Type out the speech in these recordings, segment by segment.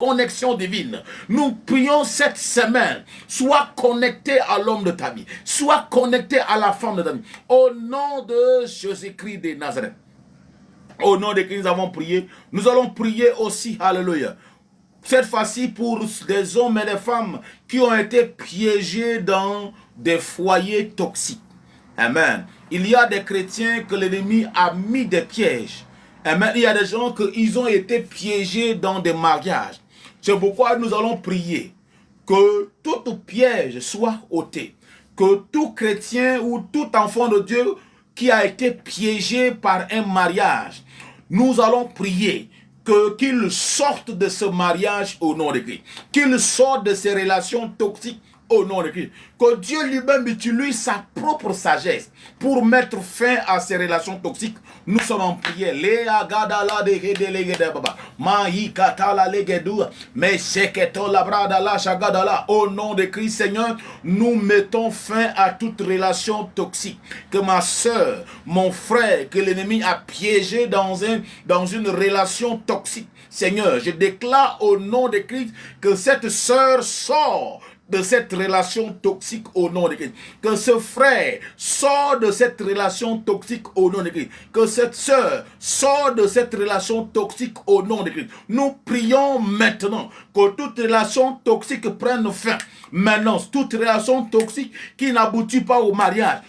connexion divine. Nous prions cette semaine, sois connecté à l'homme de ta vie, sois connecté à la femme de ta vie. Au nom de Jésus-Christ de Nazareth. Au nom de Christ, nous avons prié. Nous allons prier aussi, alléluia. Cette fois-ci pour des hommes et des femmes qui ont été piégés dans des foyers toxiques. Amen. Il y a des chrétiens que l'ennemi a mis des pièges. Amen. Il y a des gens qui ont été piégés dans des mariages. C'est pourquoi nous allons prier que tout piège soit ôté. Que tout chrétien ou tout enfant de Dieu qui a été piégé par un mariage, nous allons prier qu'il sorte de ce mariage au nom de Christ. Qu'il sorte de ces relations toxiques au nom de Christ. Que Dieu lui-même utilise sa propre sagesse pour mettre fin à ces relations toxiques. Nous sommes en prière. Au nom de Christ, Seigneur, nous mettons fin à toute relation toxique. Que ma soeur, mon frère, que l'ennemi a piégé dans une relation toxique. Seigneur, je déclare au nom de Christ que cette soeur sort de cette relation toxique au nom de Christ. Que ce frère sort de cette relation toxique au nom de Christ. Que cette sœur sort de cette relation toxique au nom de Christ. Nous prions maintenant que toute relation toxique prenne fin. Maintenant, toute relation toxique qui n'aboutit pas au mariage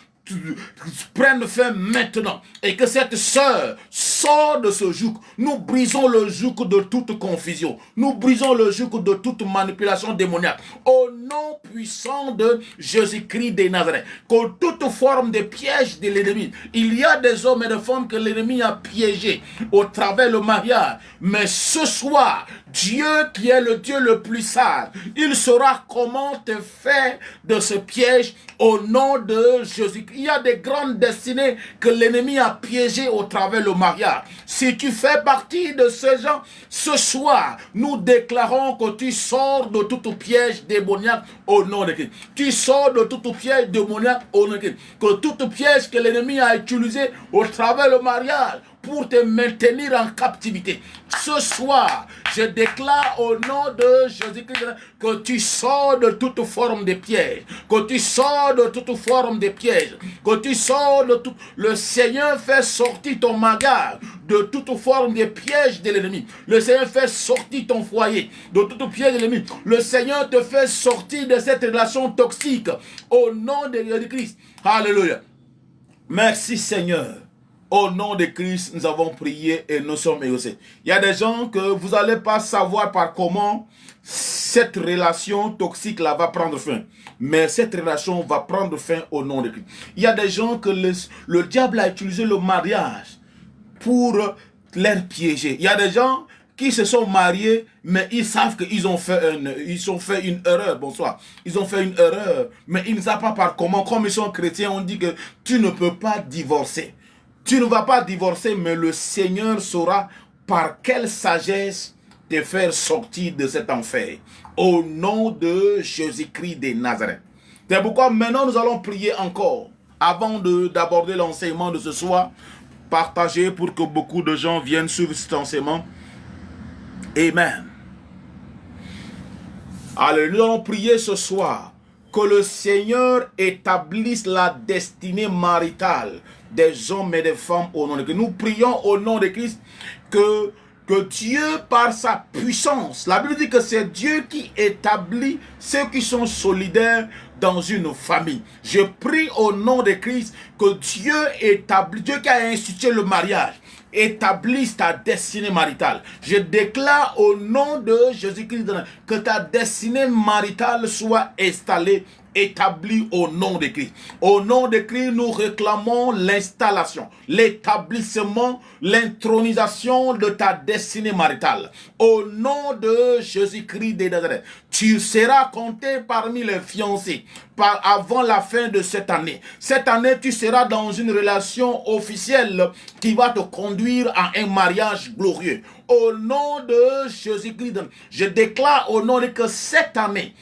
prenne fin maintenant, et que cette sœur sort de ce joug. Nous brisons le joug de toute confusion, nous brisons le joug de toute manipulation démoniaque au nom puissant de Jésus-Christ de Nazareth. Que toute forme de piège de l'ennemi, il y a des hommes et des femmes que l'ennemi a piégés au travers le mariage, mais ce soir Dieu qui est le Dieu le plus sage, il saura comment te faire de ce piège au nom de Jésus-Christ. Il y a des grandes destinées que l'ennemi a piégées au travers le mariage. Si tu fais partie de ces gens, ce soir, nous déclarons que tu sors de tout piège démoniaque au nom de Christ. Tu sors de tout piège démoniaque au nom de Christ. Que tout piège que l'ennemi a utilisé au travers le mariage pour te maintenir en captivité. Ce soir, je déclare au nom de Jésus-Christ que tu sors de toute forme de piège, que tu sors de toute forme de piège, que tu sors de tout. Le Seigneur fait sortir ton mariage de toute forme de piège de l'ennemi. Le Seigneur fait sortir ton foyer de toute piège de l'ennemi. Le Seigneur te fait sortir de cette relation toxique au nom de Jésus-Christ. Alléluia. Merci Seigneur. Au nom de Christ, nous avons prié et nous sommes exaucés. Il y a des gens que vous n'allez pas savoir par comment cette relation toxique là va prendre fin. Mais cette relation va prendre fin au nom de Christ. Il y a des gens que le diable a utilisé le mariage pour les piéger. Il y a des gens qui se sont mariés, mais ils savent qu'ils ont fait une erreur. Bonsoir. Ils ont fait une erreur, mais ils ne savent pas par comment. Comme ils sont chrétiens, on dit que tu ne peux pas divorcer. Tu ne vas pas divorcer, mais le Seigneur saura par quelle sagesse te faire sortir de cet enfer. Au nom de Jésus-Christ de Nazareth. C'est pourquoi maintenant nous allons prier encore. Avant d'aborder l'enseignement de ce soir, partager pour que beaucoup de gens viennent suivre cet enseignement. Amen. Alors nous allons prier ce soir que le Seigneur établisse la destinée maritale des hommes et des femmes au nom de Christ. Nous prions au nom de Christ que Dieu, par sa puissance, la Bible dit que c'est Dieu qui établit ceux qui sont solidaires dans une famille. Je prie au nom de Christ que Dieu établit, Dieu qui a institué le mariage, établisse ta destinée maritale. Je déclare au nom de Jésus-Christ que ta destinée maritale soit installée, établie au nom de Christ. Au nom de Christ, nous réclamons l'installation, l'établissement, l'intronisation de ta destinée maritale. Au nom de Jésus-Christ de Nazareth, tu seras compté parmi les fiancés avant la fin de cette année. Cette année, tu seras dans une relation officielle qui va te conduire à un mariage glorieux. Au nom de Jésus-Christ, je déclare au nom de que cette année,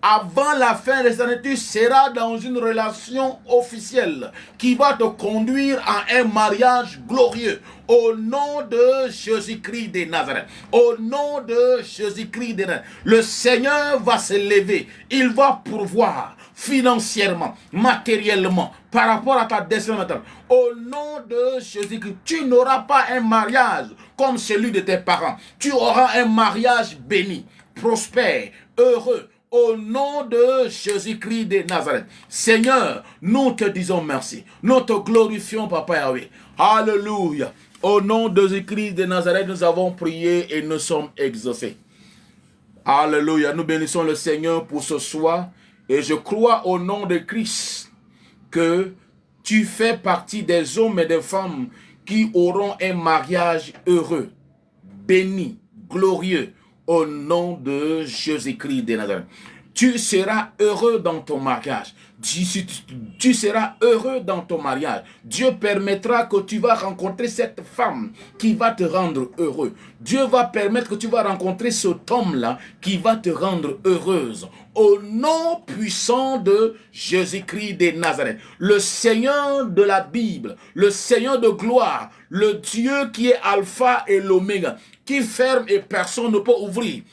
avant la fin des années, tu seras dans une relation officielle qui va te conduire à un mariage glorieux. Au nom de Jésus-Christ de Nazareth. Au nom de Jésus-Christ de Nazareth. Le Seigneur va se lever. Il va pourvoir financièrement, matériellement, par rapport à ta destinée natale. Au nom de Jésus-Christ, tu n'auras pas un mariage comme celui de tes parents. Tu auras un mariage béni, prospère, heureux. Au nom de Jésus-Christ de Nazareth. Seigneur, nous te disons merci. Nous te glorifions, Papa Yahweh. Alléluia. Au nom de Jésus-Christ de Nazareth, nous avons prié et nous sommes exaucés. Alléluia. Nous bénissons le Seigneur pour ce soir. Et je crois au nom de Christ que tu fais partie des hommes et des femmes qui auront un mariage heureux, béni, glorieux, au nom de Jésus-Christ de Nazareth. Tu seras heureux dans ton mariage. Tu seras heureux dans ton mariage. Dieu permettra que tu vas rencontrer cette femme qui va te rendre heureux. Dieu va permettre que tu vas rencontrer cet homme-là qui va te rendre heureuse. Au nom puissant de Jésus-Christ de Nazareth, le Seigneur de la Bible, le Seigneur de gloire, le Dieu qui est Alpha et l'Oméga, qui ferme et personne ne peut ouvrir.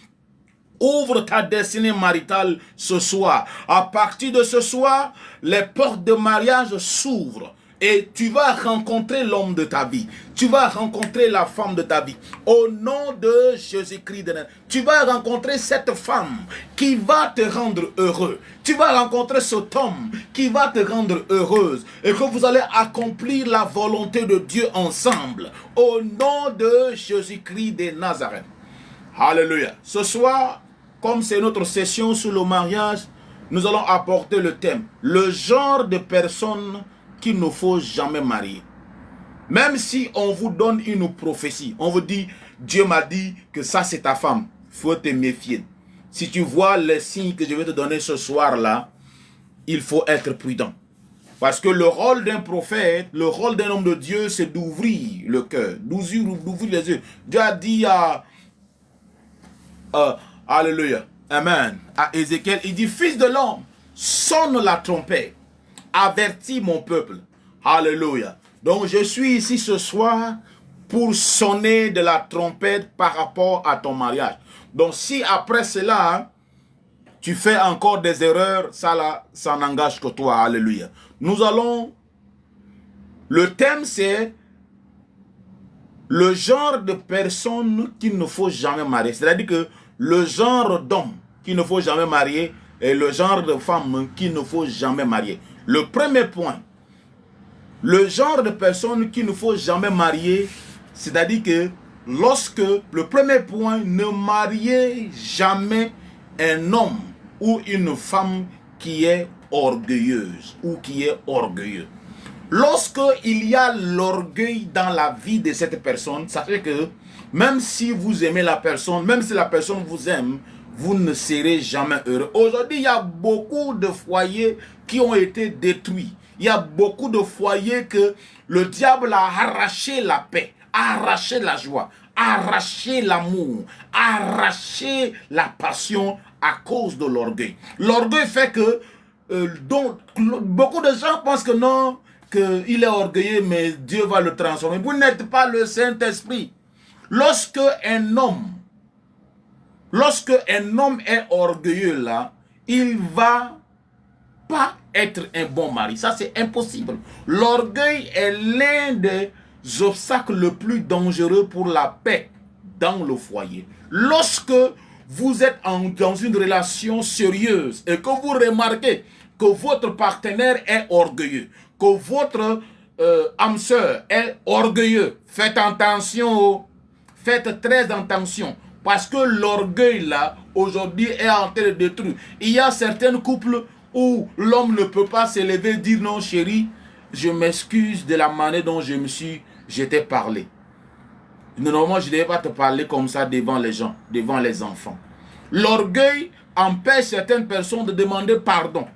Ouvre ta destinée maritale ce soir. À partir de ce soir, les portes de mariage s'ouvrent. Et tu vas rencontrer l'homme de ta vie. Tu vas rencontrer la femme de ta vie. Au nom de Jésus-Christ de Nazareth. Tu vas rencontrer cette femme qui va te rendre heureux. Tu vas rencontrer cet homme qui va te rendre heureuse. Et que vous allez accomplir la volonté de Dieu ensemble. Au nom de Jésus-Christ de Nazareth. Alléluia. Ce soir, comme c'est notre session sur le mariage, nous allons apporter le thème. Le genre de personnes qu'il ne faut jamais marier. Même si on vous donne une prophétie, on vous dit, Dieu m'a dit que ça c'est ta femme, il faut te méfier. Si tu vois les signes que je vais te donner ce soir-là, il faut être prudent. Parce que le rôle d'un prophète, le rôle d'un homme de Dieu, c'est d'ouvrir le cœur, d'ouvrir les yeux. Dieu a dit alléluia, amen, à Ézéchiel, il dit, fils de l'homme, sonne la trompette, avertis mon peuple. Alléluia. Donc je suis ici ce soir pour sonner de la trompette par rapport à ton mariage. Donc si après cela, tu fais encore des erreurs, ça n'engage que toi. Alléluia. Nous allons, le thème c'est le genre de personne qu'il ne faut jamais marier. C'est-à-dire que le genre d'homme qu'il ne faut jamais marier et le genre de femme qu'il ne faut jamais marier. Le premier point, le genre de personne qu'il ne faut jamais marier, c'est-à-dire que lorsque, le premier point, ne mariez jamais un homme ou une femme qui est orgueilleuse ou qui est orgueilleux. Lorsque il y a l'orgueil dans la vie de cette personne, ça fait que même si vous aimez la personne, même si la personne vous aime, vous ne serez jamais heureux. Aujourd'hui, il y a beaucoup de foyers qui ont été détruits. Il y a beaucoup de foyers que le diable a arraché la paix, a arraché la joie, a arraché l'amour, a arraché la passion à cause de l'orgueil. L'orgueil fait que donc, beaucoup de gens pensent que non, qu'il est orgueilleux, mais Dieu va le transformer. Vous n'êtes pas le Saint-Esprit. Lorsque un homme est orgueilleux là, il va pas être un bon mari. Ça c'est impossible. L'orgueil est l'un des obstacles le plus dangereux pour la paix dans le foyer. Lorsque vous êtes dans une relation sérieuse et que vous remarquez que votre partenaire est orgueilleux, que votre âme sœur est orgueilleux, faites attention, faites très attention. Parce que l'orgueil là, aujourd'hui, est en train de détruire. Il y a certains couples où l'homme ne peut pas se lever et dire non chérie, je m'excuse de la manière dont je t'ai parlé. Normalement, je ne devais pas te parler comme ça devant les gens, devant les enfants. L'orgueil empêche certaines personnes de demander pardon.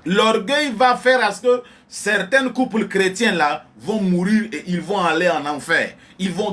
L'orgueil va faire à ce que certains couples chrétiens là vont mourir et ils vont aller en enfer. Ils vont